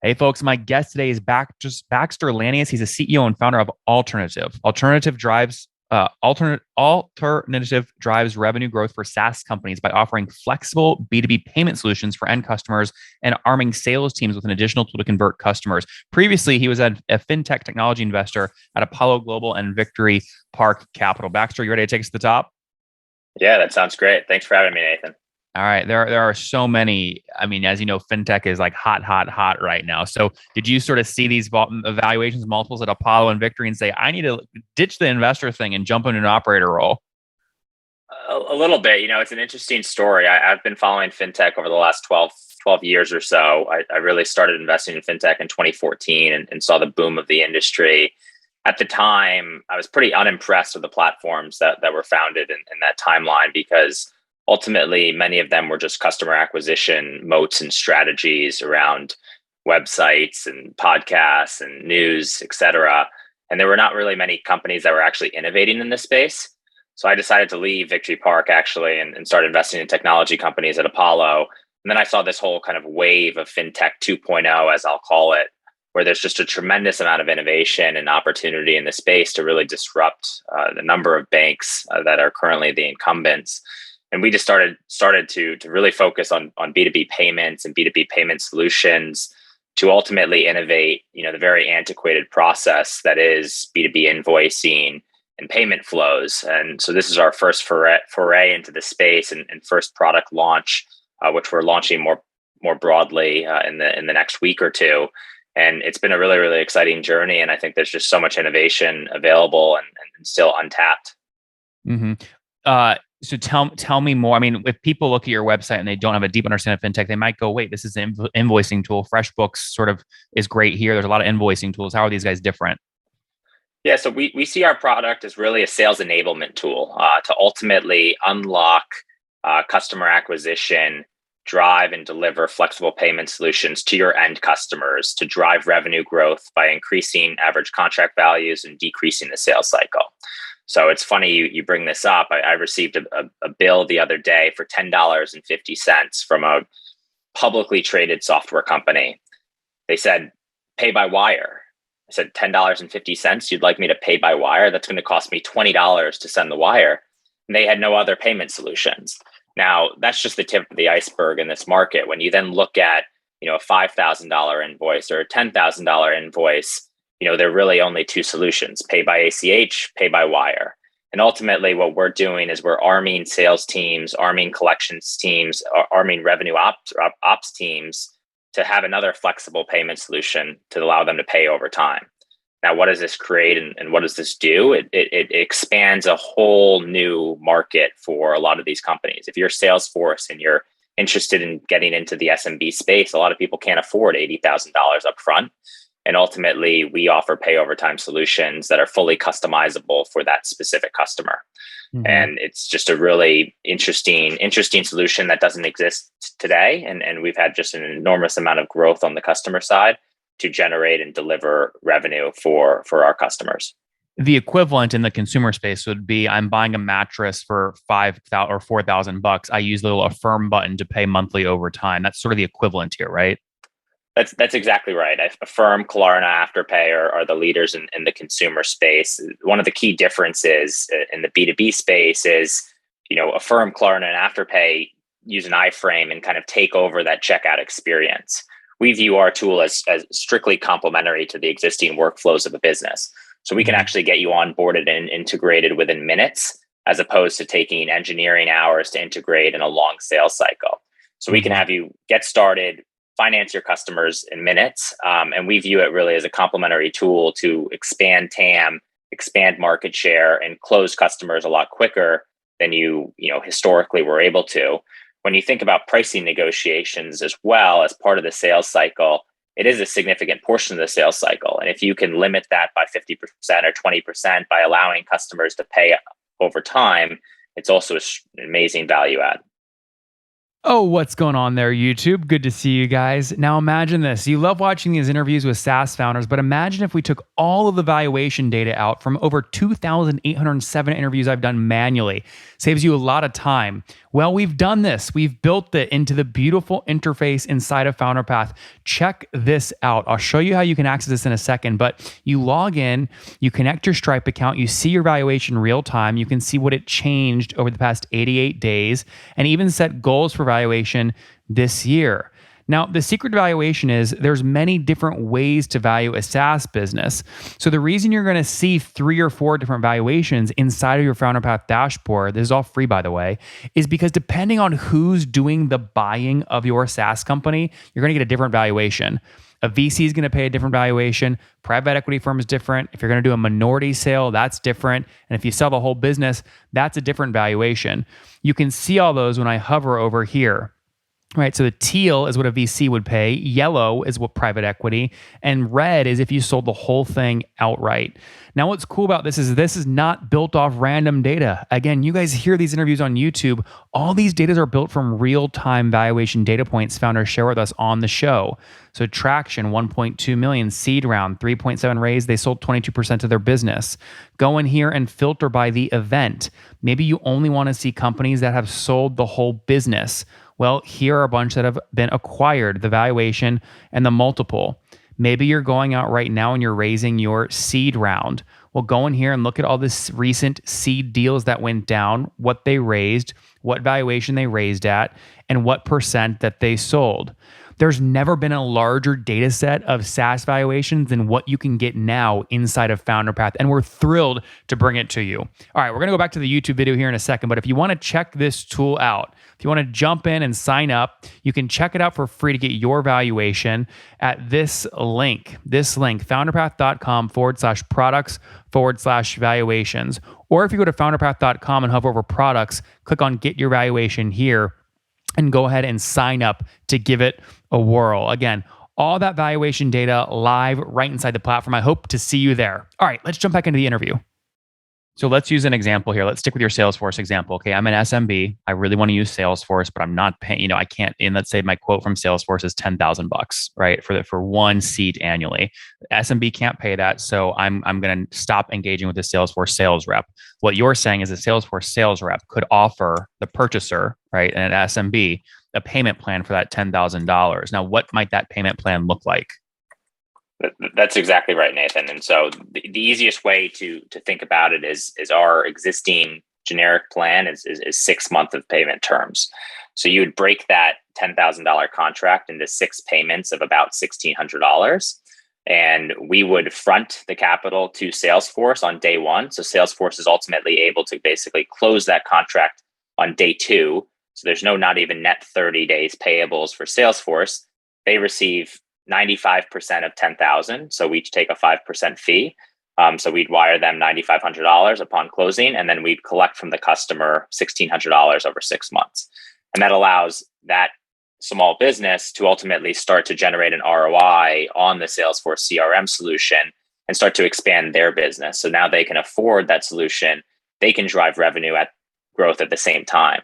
Hey, folks, my guest today is Baxter Lanius. He's a CEO and founder of Alternative. Alternative drives revenue growth for SaaS companies by offering flexible B2B payment solutions for end customers and arming sales teams with an additional tool to convert customers. Previously, he was a fintech technology investor at Apollo Global and Victory Park Capital. Baxter, you ready to take us to the top? Yeah, that sounds great. Thanks for having me, Nathan. All right, there are so many. I mean, as you know, fintech is like hot, hot, hot right now. So, did you sort of see these evaluations multiples at Apollo and Victory and say, I need to ditch the investor thing and jump into an operator role? A little bit, it's an interesting story. I've been following fintech over the last 12 years or so. I really started investing in fintech in 2014 and saw the boom of the industry. At the time, I was pretty unimpressed with the platforms that were founded in that timeline because ultimately many of them were just customer acquisition moats and strategies around websites and podcasts and news, et cetera. And there were not really many companies that were actually innovating in this space. So I decided to leave Victory Park actually and start investing in technology companies at Apollo. And then I saw this whole kind of wave of fintech 2.0, as I'll call it, where there's just a tremendous amount of innovation and opportunity in the space to really disrupt the number of banks that are currently the incumbents. And we just started to really focus on B2B payments and B2B payment solutions to ultimately innovate, the very antiquated process that is B2B invoicing and payment flows. And so this is our first foray into the space and first product launch, which we're launching more broadly in the next week or two. And it's been a really, really exciting journey. And I think there's just so much innovation available and still untapped. Mm-hmm. So tell me more. I mean, if people look at your website and they don't have a deep understanding of fintech, they might go, "Wait, this is an invoicing tool. FreshBooks sort of is great here. There's a lot of invoicing tools. How are these guys different?" Yeah, so we see our product as really a sales enablement tool to ultimately unlock customer acquisition, drive and deliver flexible payment solutions to your end customers to drive revenue growth by increasing average contract values and decreasing the sales cycle. So it's funny you bring this up. I received a bill the other day for $10.50 from a publicly traded software company. They said, pay by wire. I said, $10.50. You'd like me to pay by wire? That's going to cost me $20 to send the wire. And they had no other payment solutions. Now, that's just the tip of the iceberg in this market. When you then look at, a $5,000 invoice or a $10,000 invoice, there are really only two solutions: pay by ACH, pay by wire. And ultimately, what we're doing is we're arming sales teams, arming collections teams, arming revenue ops teams to have another flexible payment solution to allow them to pay over time. Now, what does this create and what does this do? It expands a whole new market for a lot of these companies. If you're Salesforce and you're interested in getting into the SMB space, a lot of people can't afford $80,000 up front. And ultimately, we offer pay over time solutions that are fully customizable for that specific customer. Mm-hmm. And it's just a really interesting solution that doesn't exist today. And we've had just an enormous amount of growth on the customer side to generate and deliver revenue for our customers. The equivalent in the consumer space would be I'm buying a mattress for 5,000 or 4,000 bucks. I use the little affirm button to pay monthly over time. That's sort of the equivalent here, right? That's exactly right. Affirm, Klarna, Afterpay are the leaders in the consumer space. One of the key differences in the B2B space is, Affirm, Klarna, and Afterpay use an iframe and kind of take over that checkout experience. We view our tool as strictly complementary to the existing workflows of a business. So we can Mm-hmm. actually get you onboarded and integrated within minutes, as opposed to taking engineering hours to integrate in a long sales cycle. So we can Mm-hmm. have you get started, finance your customers in minutes. And we view it really as a complementary tool to expand TAM, expand market share, and close customers a lot quicker than you historically were able to. When you think about pricing negotiations as well as part of the sales cycle, it is a significant portion of the sales cycle. And if you can limit that by 50% or 20% by allowing customers to pay over time, it's also an amazing value add. Oh, what's going on there, YouTube? Good to see you guys. Now imagine this. You love watching these interviews with SaaS founders, but imagine if we took all of the valuation data out from over 2,807 interviews I've done manually. Saves you a lot of time. Well, we've done this. We've built it into the beautiful interface inside of FounderPath. Check this out. I'll show you how you can access this in a second, but you log in, you connect your Stripe account, you see your valuation real time, you can see what it changed over the past 88 days, and even set goals for valuation this year. Now, the secret to valuation is there's many different ways to value a SaaS business. So the reason you're going to see 3 or 4 different valuations inside of your FounderPath dashboard, this is all free by the way, is because depending on who's doing the buying of your SaaS company, you're going to get a different valuation. A VC is going to pay a different valuation. Private equity firm is different. If you're going to do a minority sale, that's different. And if you sell the whole business, that's a different valuation. You can see all those when I hover over here. Right, so the teal is what a VC would pay, yellow is what private equity, and red is if you sold the whole thing outright. Now, what's cool about this is not built off random data. Again, you guys hear these interviews on YouTube. All these data are built from real-time valuation data points founders share with us on the show. So traction, 1.2 million, seed round, 3.7 raise, they sold 22% of their business. Go in here and filter by the event. Maybe you only want to see companies that have sold the whole business. Well, here are a bunch that have been acquired, the valuation and the multiple. Maybe you're going out right now and you're raising your seed round. Well, go in here and look at all this recent seed deals that went down, what they raised, what valuation they raised at, and what percent that they sold. There's never been a larger data set of SaaS valuations than what you can get now inside of FounderPath, and we're thrilled to bring it to you. All right, we're going to go back to the YouTube video here in a second, but if you want to check this tool out, if you want to jump in and sign up, you can check it out for free to get your valuation at this link, founderpath.com/products/valuations. Or if you go to founderpath.com and hover over products, click on get your valuation here and go ahead and sign up to give it a whirl. Again, all that valuation data live right inside the platform. I hope to see you there. All right, let's jump back into the interview. So let's use an example here. Let's stick with your Salesforce example. Okay, I'm an SMB. I really want to use Salesforce, but I'm not paying, I can't, and let's say my quote from Salesforce is $10,000, right? For one seat annually. SMB can't pay that. So I'm going to stop engaging with the Salesforce sales rep. What you're saying is a Salesforce sales rep could offer the purchaser, right, and an SMB, a payment plan for that $10,000. Now, what might that payment plan look like? That's exactly right, Nathan. And so the easiest way to think about it is our existing generic plan is 6 months of payment terms. So you would break that $10,000 contract into 6 payments of about $1,600. And we would front the capital to Salesforce on day 1. So Salesforce is ultimately able to basically close that contract on day 2. So there's not even net 30 days payables for Salesforce. They receive 95% of 10,000. So we each take a 5% fee. So we'd wire them $9,500 upon closing, and then we'd collect from the customer $1,600 over 6 months. And that allows that small business to ultimately start to generate an ROI on the Salesforce CRM solution and start to expand their business. So now they can afford that solution. They can drive revenue at growth at the same time.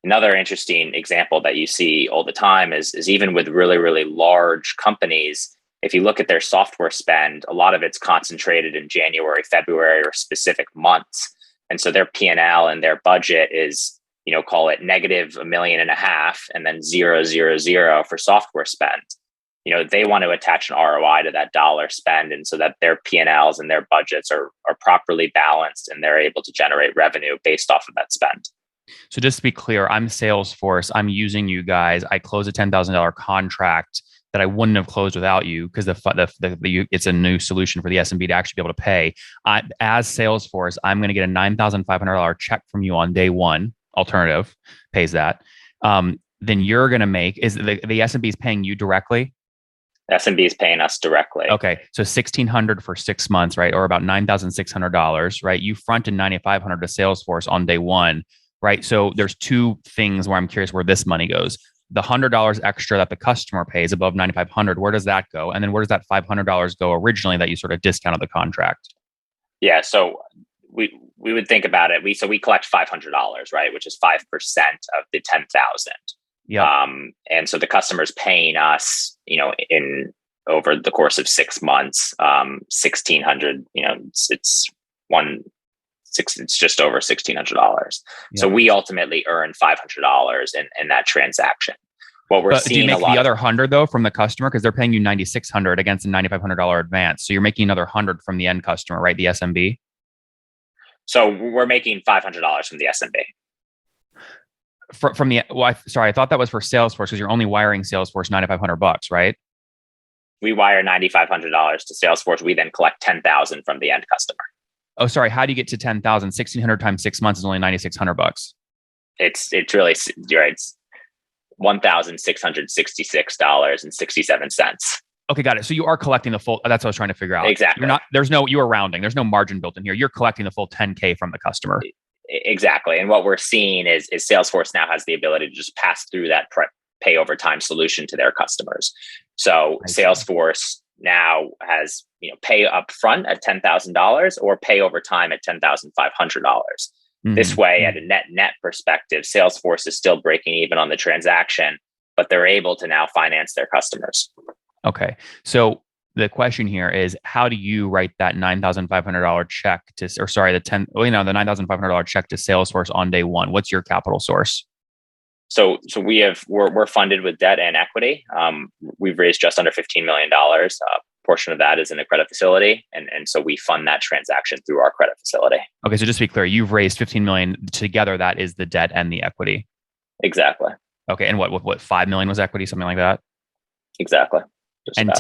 Another interesting example that you see all the time is even with really, really large companies, if you look at their software spend, a lot of it's concentrated in January, February, or specific months. And so their P&L and their budget is, call it negative $1.5 million and then 0, 0, 0 for software spend. They want to attach an ROI to that dollar spend, and so that their P&Ls and their budgets are properly balanced and they're able to generate revenue based off of that spend. So just to be clear, I'm Salesforce. I'm using you guys. I close a $10,000 contract that I wouldn't have closed without you because it's a new solution for the SMB to actually be able to pay. As Salesforce, I'm going to get a $9,500 check from you on day 1. Alternative pays that. Then you're going to make, is the SMB is paying you directly? SMB is paying us directly. Okay, so $1,600 for 6 months, right, or about $9,600, right? You fronted $9,500 to Salesforce on day 1. Right. So there's 2 things where I'm curious where this money goes. The $100 extra that the customer pays above $9,500, where does that go? And then where does that $500 go originally that you sort of discounted the contract? Yeah. So we would think about it. We collect $500, right, which is 5% of the 10,000. Yep. And so the customer's paying us, in over the course of 6 months, 1,600. It's just over $1,600. Yep. So we ultimately earn $500 in that transaction. What we're seeing, do you make the other 100 though from the customer, because they're paying you 9,600 against a $9,500 advance? So you're making another 100 from the end customer, right? The SMB. So we're making $500 from the SMB. From the I thought that was for Salesforce, because you're only wiring Salesforce $9,500, right? We wire $9,500 to Salesforce. We then collect $10,000 from the end customer. Oh, sorry. How do you get to 10,000? 1,600 times 6 months is only $9,600. It's really, you're right. It's $1,666.67. Okay, got it. So you are collecting the full. That's what I was trying to figure out. Exactly. You are rounding. There's no margin built in here. You're collecting the full 10K from the customer. Exactly. And what we're seeing is Salesforce now has the ability to just pass through that pay over time solution to their customers. So Salesforce now has, pay up front at $10,000 or pay over time at $10,500. Mm-hmm. This way, at a net perspective, Salesforce is still breaking even on the transaction, but they're able to now finance their customers. Okay. So the question here is, how do you write that $9,500 check the $9,500 check to Salesforce on day one? What's your capital source? So we're funded with debt and equity. We've raised just under $15 million. A portion of that is in a credit facility, and so we fund that transaction through our credit facility. Okay, so just to be clear, you've raised $15 million together. That is the debt and the equity. Exactly. Okay, and what $5 million was equity, something like that. Exactly. And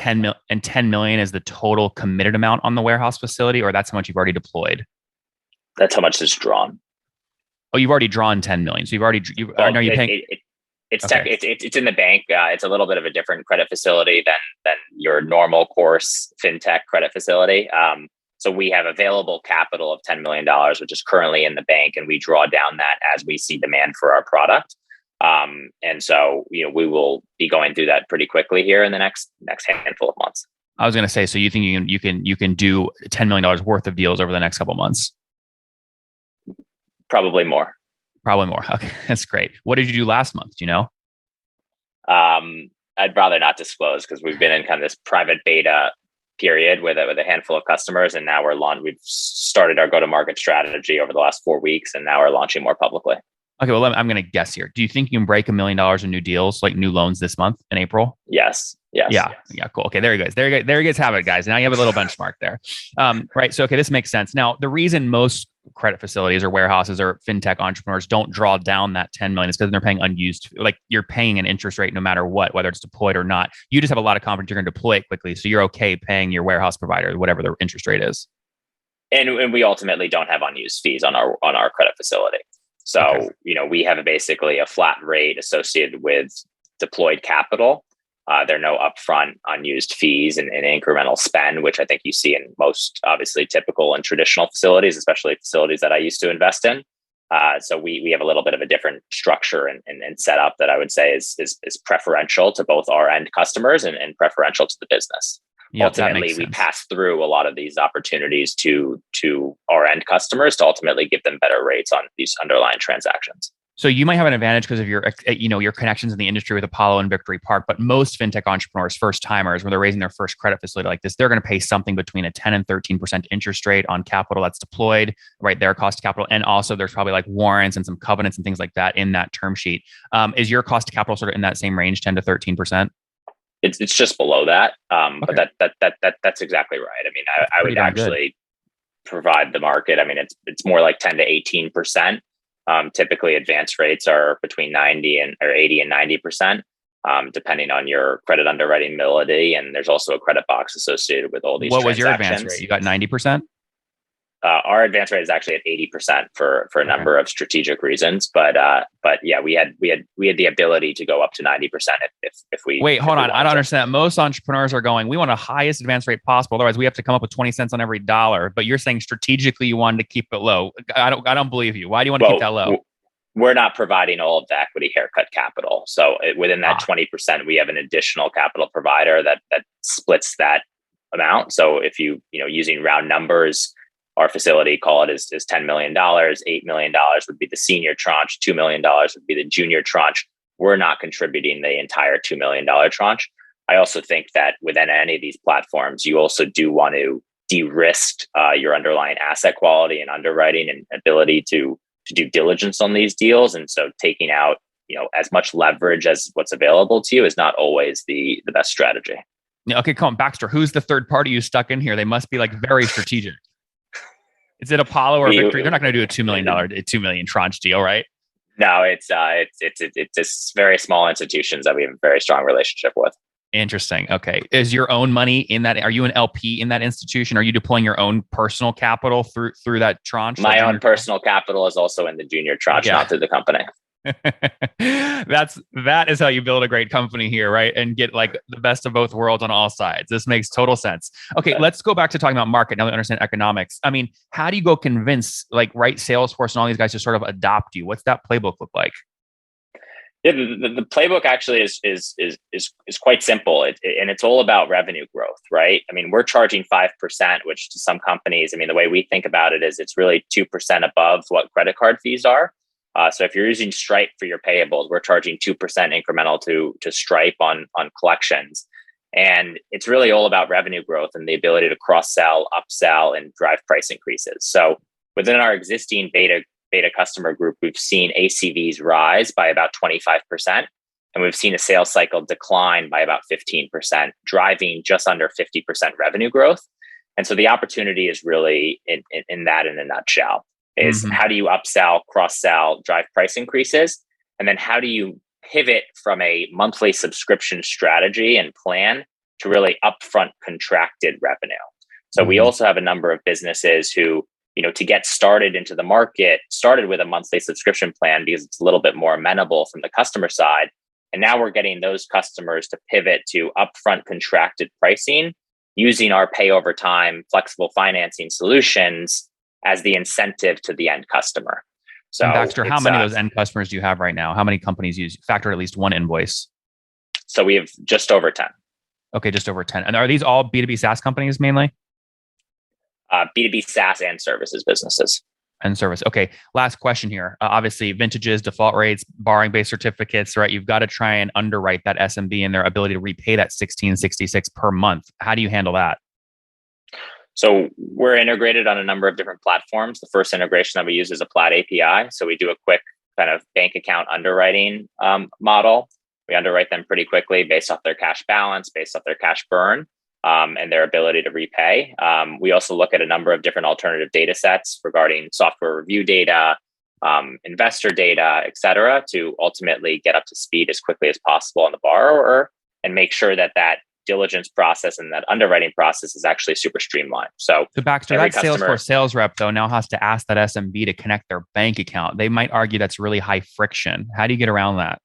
10 million is the total committed amount on the warehouse facility, or that's how much you've already deployed? That's how much is drawn. Oh, you've already drawn 10 million. So are you paying? It's in the bank. It's a little bit of a different credit facility than your normal course fintech credit facility. So we have available capital of $10 million, which is currently in the bank, and we draw down that as we see demand for our product. And so, we will be going through that pretty quickly here in the next handful of months. I was going to say, so you think you can do $10 million worth of deals over the next couple of months? Probably more. Okay, that's great. What did you do last month? Do you know? I'd rather not disclose, because we've been in kind of this private beta period with a handful of customers, and now we've started our go-to-market strategy over the last 4 weeks, and now we're launching more publicly. Okay, well, I'm going to guess here. Do you think you can break $1 million in new deals, like new loans, this month in April? Yes. Yeah, cool. Okay, there you guys. There you guys have it, guys. Now you have a little benchmark there. Right. So, okay, this makes sense. Now, the reason most credit facilities or warehouses or fintech entrepreneurs don't draw down that 10 million is because they're paying unused. Like, you're paying an interest rate no matter what, whether it's deployed or not. You just have a lot of confidence you're going to deploy it quickly, so you're okay paying your warehouse provider whatever the interest rate is. And we ultimately don't have unused fees on our credit facility. So, okay, we have basically a flat rate associated with deployed capital. There are no upfront unused fees and incremental spend, which I think you see in most, obviously, typical and traditional facilities, especially facilities that I used to invest in. So we have a little bit of a different structure and setup that I would say is preferential to both our end customers and preferential to the business. Yep, ultimately, we pass through a lot of these opportunities to our end customers to ultimately give them better rates on these underlying transactions. So you might have an advantage because of your connections in the industry with Apollo and Victory Park, but most fintech entrepreneurs, first timers, when they're raising their first credit facility like this, they're going to pay something between a 10 and 13% interest rate on capital that's deployed, right? Their cost of capital. And also there's probably like warrants and some covenants and things like that in that term sheet. Is your cost of capital sort of in that same range, 10 to 13%? It's just below that. Okay. But that's exactly right. I mean, I would actually provide the market. I mean, it's more like 10 to 18%. Typically, advance rates are between 80 and 90%, depending on your credit underwriting ability. And there's also a credit box associated with all these. What was your advance rate? You got 90%? Our advance rate is actually at 80% for a number of strategic reasons, but yeah, we had the ability to go up to 90% if we. Wait, hold on. I don't understand. Most entrepreneurs are going, we want a highest advance rate possible. Otherwise, we have to come up with 20 cents on every dollar. But you're saying strategically you wanted to keep it low. I don't believe you. Why do you want to keep that low? We're not providing all of the equity haircut capital. So within that 20%, we have an additional capital provider that splits that amount. So if using round numbers, our facility, call it, is $10 million. $8 million would be the senior tranche. $2 million would be the junior tranche. we're not contributing the entire $2 million tranche. I also think that within any of these platforms, you also do want to de-risk your underlying asset quality and underwriting and ability to do diligence on these deals. And so taking out, as much leverage as what's available to you is not always the best strategy. Yeah, okay, come on, Baxter. Who's the third party you stuck in here? They must be like very strategic. Is it Apollo or Victory? They're not going to do a $2 million tranche deal, right? No, it's just very small institutions that we have a very strong relationship with. Interesting. Okay. Is your own money in that? Are you an LP in that institution? Are you deploying your own personal capital through that tranche? My own personal capital is also in the junior tranche, not through the company. That is how you build a great company here, right? And get like the best of both worlds on all sides. This makes total sense. Okay, let's go back to talking about market. Now that we understand economics. I mean, how do you go convince Salesforce and all these guys to sort of adopt you? What's that playbook look like? Yeah, the playbook actually is quite simple, and it's all about revenue growth, right? I mean, we're charging 5%, which to some companies, I mean, the way we think about it is it's really 2% above what credit card fees are. So if you're using Stripe for your payables, we're charging 2% incremental to Stripe on collections, and it's really all about revenue growth and the ability to cross sell, upsell, and drive price increases. So within our existing beta customer group, we've seen ACVs rise by about 25%, and we've seen a sales cycle decline by about 15%, driving just under 50% revenue growth. And so the opportunity is really in that in a nutshell is how do you upsell, cross-sell, drive price increases? And then how do you pivot from a monthly subscription strategy and plan to really upfront contracted revenue? So we also have a number of businesses who, to get started into the market, started with a monthly subscription plan because it's a little bit more amenable from the customer side. And now we're getting those customers to pivot to upfront contracted pricing using our pay over time flexible financing solutions as the incentive to the end customer. So and Baxter, how many of those end customers do you have right now? How many companies factor at least one invoice? So we have just over 10. Okay, just over 10. And are these all B2B SaaS companies mainly? B2B SaaS and services businesses. And service. Okay, last question here. Obviously, vintages, default rates, borrowing-based certificates, right? You've got to try and underwrite that SMB and their ability to repay that $1,666 per month. How do you handle that? So we're integrated on a number of different platforms. The first integration that we use is a Plaid API. So we do a quick kind of bank account underwriting model. We underwrite them pretty quickly based off their cash balance, based off their cash burn, and their ability to repay. We also look at a number of different alternative data sets regarding software review data, investor data, et cetera, to ultimately get up to speed as quickly as possible on the borrower and make sure that diligence process and that underwriting process is actually super streamlined. So Baxter, that Salesforce sales rep though now has to ask that SMB to connect their bank account. They might argue that's really high friction. How do you get around that?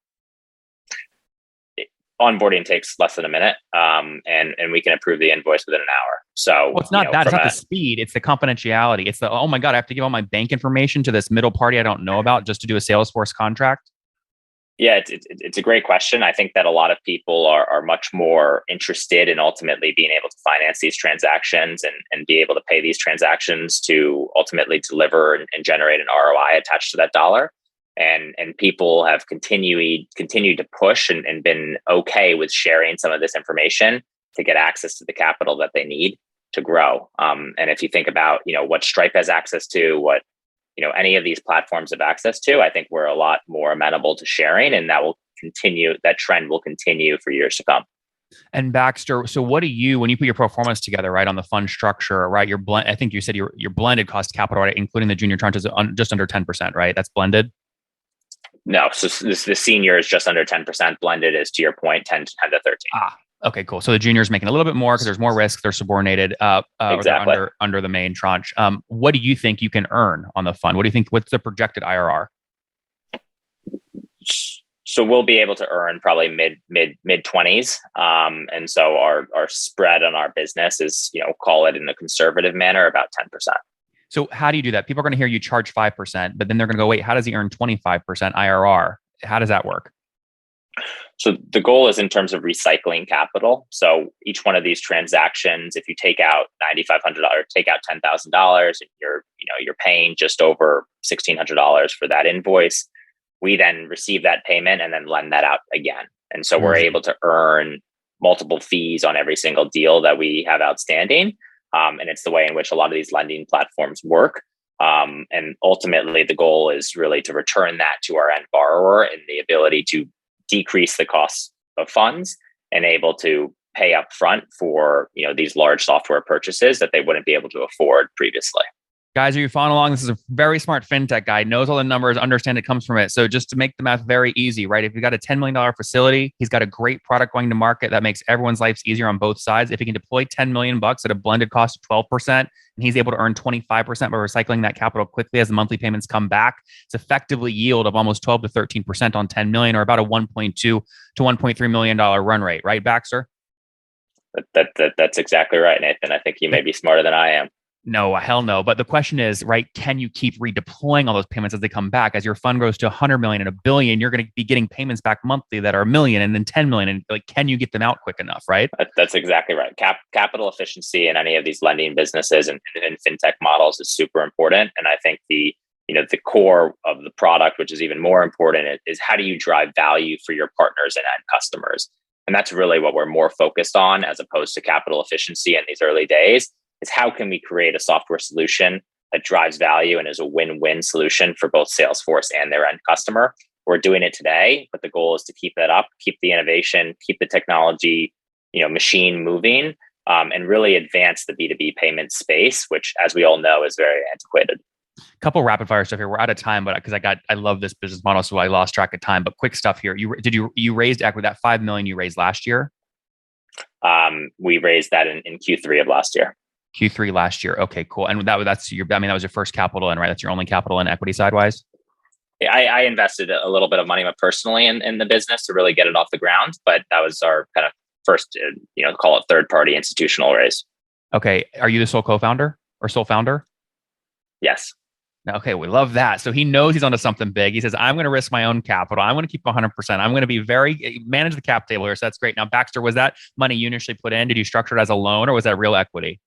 Onboarding takes less than a minute, and we can approve the invoice within an hour. So it's not that. It's not the speed. It's the confidentiality. It's the, oh my God, I have to give all my bank information to this middle party I don't know about just to do a Salesforce contract. Yeah, it's a great question. I think that a lot of people are much more interested in ultimately being able to finance these transactions and be able to pay these transactions to ultimately deliver and generate an ROI attached to that dollar. And people have continued to push and been okay with sharing some of this information to get access to the capital that they need to grow. And if you think about what Stripe has access to, what any of these platforms have access to, I think we're a lot more amenable to sharing, and that trend will continue for years to come. And Baxter, so what do you, when you put your pro formas together, right, on the fund structure, right, I think you said your blended cost of capital, right, including the junior tranches, just under 10%, right? That's blended? No, so the senior is just under 10%. Blended is, to your point, 10 to 13. Okay, cool. So the junior is making a little bit more because there's more risk. They're subordinated. Exactly. Or under the main tranche. What do you think you can earn on the fund? What do you think? What's the projected IRR? So we'll be able to earn probably mid 20s. And so our spread on our business is, call it in a conservative manner, about 10%. So how do you do that? People are going to hear you charge 5%, but then they're going to go, wait, how does he earn 25% IRR? How does that work? So the goal is in terms of recycling capital. So each one of these transactions, if you take out $9,500, take out $10,000, and you're paying just over $1,600 for that invoice, We then receive that payment and then lend that out again. And so we're Crazy. able to earn multiple fees on every single deal that we have outstanding. And it's the way in which a lot of these lending platforms work. And ultimately, the goal is really to return that to our end borrower and the ability to decrease the cost of funds and able to pay up front for these large software purchases that they wouldn't be able to afford previously. Guys, are you following along? This is a very smart fintech guy, knows all the numbers, understand it comes from it. So just to make the math very easy, right? If you got a $10 million facility, he's got a great product going to market that makes everyone's lives easier on both sides. If he can deploy $10 million at a blended cost of 12%, and he's able to earn 25% by recycling that capital quickly as the monthly payments come back, it's effectively yield of almost 12 to 13% on 10 million, or about a $1.2 to $1.3 million run rate, right, Baxter? That's exactly right, Nathan. I think you may be smarter than I am. No, hell no. But the question is, right, can you keep redeploying all those payments as they come back? As your fund grows to 100 million and a billion, you're going to be getting payments back monthly that are a million and then 10 million. And like, can you get them out quick enough, right? That's exactly right. Capital efficiency in any of these lending businesses and fintech models is super important. And I think the core of the product, which is even more important, is how do you drive value for your partners and end customers? And that's really what we're more focused on as opposed to capital efficiency in these early days. Is how can we create a software solution that drives value and is a win-win solution for both Salesforce and their end customer. We're doing it today, but the goal is to keep that up, keep the innovation, keep the technology, machine moving, and really advance the B2B payment space, which, as we all know, is very antiquated. Couple rapid fire stuff here. We're out of time, but because I love this business model, so I lost track of time. But quick stuff here. You raised equity, that 5 million you raised last year? We raised that in Q3 of last year. Q3 last year. Okay, cool. And that was your first capital in, right? That's your only capital in equity sidewise? Yeah, I invested a little bit of money personally in the business to really get it off the ground, but that was our kind of first, call it third party institutional raise. Okay. Are you the sole co-founder or sole founder? Yes. Okay, we love that. So he knows he's onto something big. He says, I'm going to risk my own capital. I'm going to keep 100%. I'm going to manage the cap table here. So that's great. Now, Baxter, was that money you initially put in? Did you structure it as a loan or was that real equity?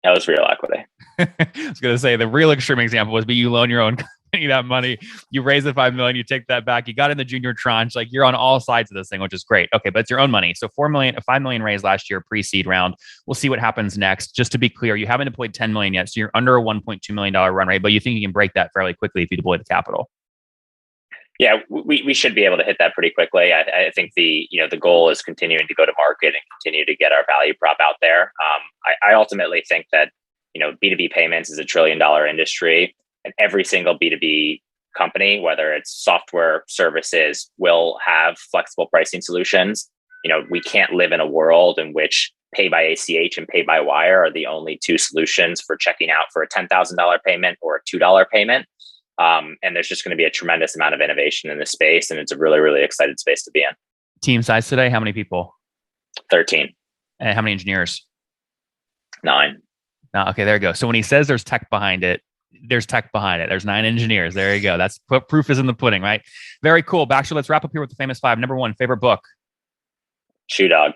That was real equity. I was going to say the real extreme example was, you loan your own company that money, you raise the 5 million, you take that back, you got in the junior tranche, like you're on all sides of this thing, which is great. Okay, but it's your own money. So 5 million raised last year pre-seed round. We'll see what happens next. Just to be clear, you haven't deployed 10 million yet, so you're under a $1.2 million run rate, but you think you can break that fairly quickly if you deploy the capital. Yeah, we should be able to hit that pretty quickly. I think the goal is continuing to go to market and continue to get our value prop out there. I ultimately think that B2B payments is $1 trillion industry, and every single B2B company, whether it's software services, will have flexible pricing solutions. We can't live in a world in which pay by ACH and pay by wire are the only two solutions for checking out for a $10,000 payment or a $2 payment. And there's just going to be a tremendous amount of innovation in this space. And it's a really, really excited space to be in. Team size today, how many people? 13. And how many engineers? 9. Okay, there you go. So when he says there's tech behind it, there's tech behind it. There's 9 engineers. There you go. That's proof is in the pudding, right? Very cool. Baxter, let's wrap up here with the famous 5. Number 1, favorite book? Shoe Dog.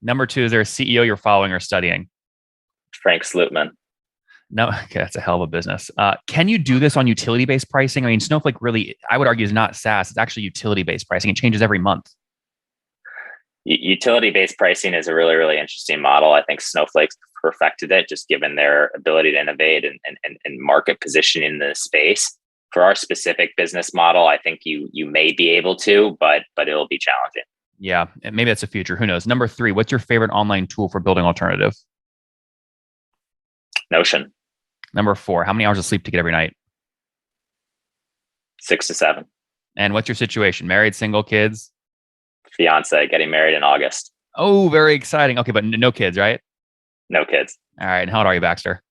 Number 2, is there a CEO you're following or studying? Frank Slootman. No, okay, that's a hell of a business. Can you do this on utility-based pricing? I mean, Snowflake really, I would argue, is not SaaS. It's actually utility-based pricing. It changes every month. Utility-based pricing is a really, really interesting model. I think Snowflake's perfected it, just given their ability to innovate and market position in the space. For our specific business model, I think you may be able to, but it'll be challenging. Yeah, and maybe that's a future. Who knows? Number 3, what's your favorite online tool for building alternative? Notion. Number 4, how many hours of sleep to get every night? 6 to 7. And what's your situation? Married, single, kids? Fiance, getting married in August. Oh, very exciting. Okay, but no kids, right? No kids. All right. And how old are you, Baxter?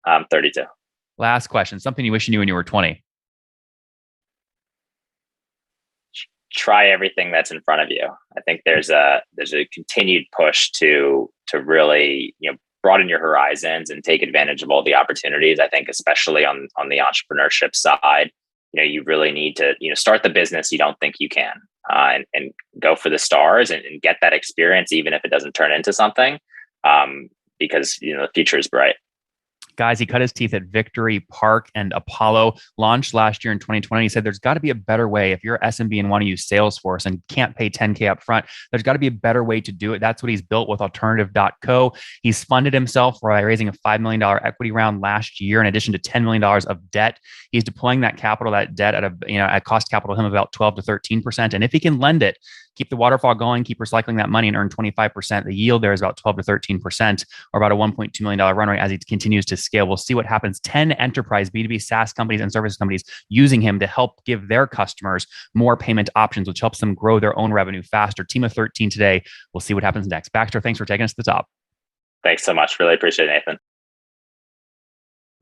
I'm 32. Last question. Something you wish you knew when you were 20. Try everything that's in front of you. I think there's a continued push to really broaden your horizons and take advantage of all the opportunities. I think especially on the entrepreneurship side, you really need to start the business you don't think you can, and go for the stars and get that experience, even if it doesn't turn into something, because the future is bright. Guys, he cut his teeth at Victory Park and Apollo, launched last year in 2020. He said there's got to be a better way. If you're SMB and want to use Salesforce and can't pay 10K up front, there's got to be a better way to do it. That's what he's built with alternative.co. He's funded himself by raising a $5 million equity round last year, in addition to $10 million of debt. He's deploying that capital, that debt at at cost capital to him about 12 to 13%. And if he can lend it, keep the waterfall going, keep recycling that money and earn 25%. The yield there is about 12 to 13%, or about a $1.2 million run rate as he continues to scale. We'll see what happens. 10 enterprise B2B SaaS companies and services companies using him to help give their customers more payment options, which helps them grow their own revenue faster. Team of 13 today. We'll see what happens next. Baxter, thanks for taking us to the top. Thanks so much. Really appreciate it, Nathan.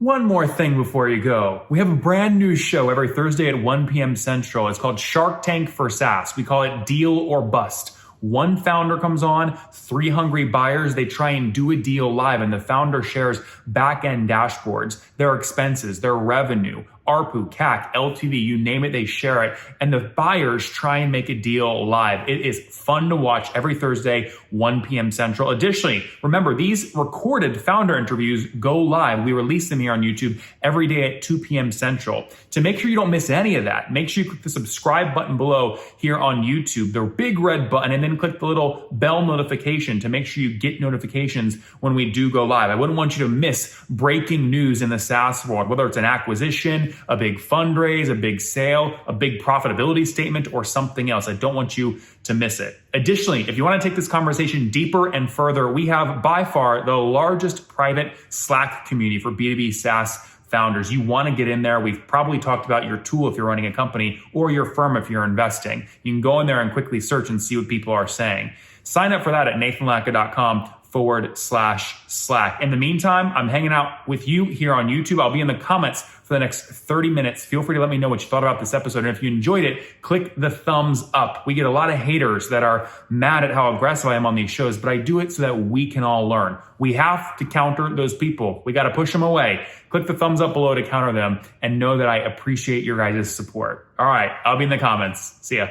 One more thing before you go. We have a brand new show every Thursday at 1 p.m. Central. It's called Shark Tank for SaaS. We call it Deal or Bust. One founder comes on, 3 hungry buyers, they try and do a deal live, and the founder shares back-end dashboards, their expenses, their revenue, ARPU, CAC, LTV, you name it, they share it. And the buyers try and make a deal live. It is fun to watch every Thursday, 1 p.m. Central. Additionally, remember, these recorded founder interviews go live. We release them here on YouTube every day at 2 p.m. Central. To make sure you don't miss any of that, make sure you click the subscribe button below here on YouTube, the big red button, and then click the little bell notification to make sure you get notifications when we do go live. I wouldn't want you to miss breaking news in the SaaS world, whether it's an acquisition, a big fundraise, a big sale, a big profitability statement, or something else. I don't want you to miss it. Additionally, if you want to take this conversation deeper and further, we have by far the largest private Slack community for B2B SaaS founders. You want to get in there. We've probably talked about your tool if you're running a company, or your firm if you're investing. You can go in there and quickly search and see what people are saying. Sign up for that at nathanlatka.com/Slack. In the meantime, I'm hanging out with you here on YouTube. I'll be in the comments for the next 30 minutes. Feel free to let me know what you thought about this episode. And if you enjoyed it, click the thumbs up. We get a lot of haters that are mad at how aggressive I am on these shows, but I do it so that we can all learn. We have to counter those people. We got to push them away. Click the thumbs up below to counter them, and know that I appreciate your guys' support. All right, I'll be in the comments. See ya.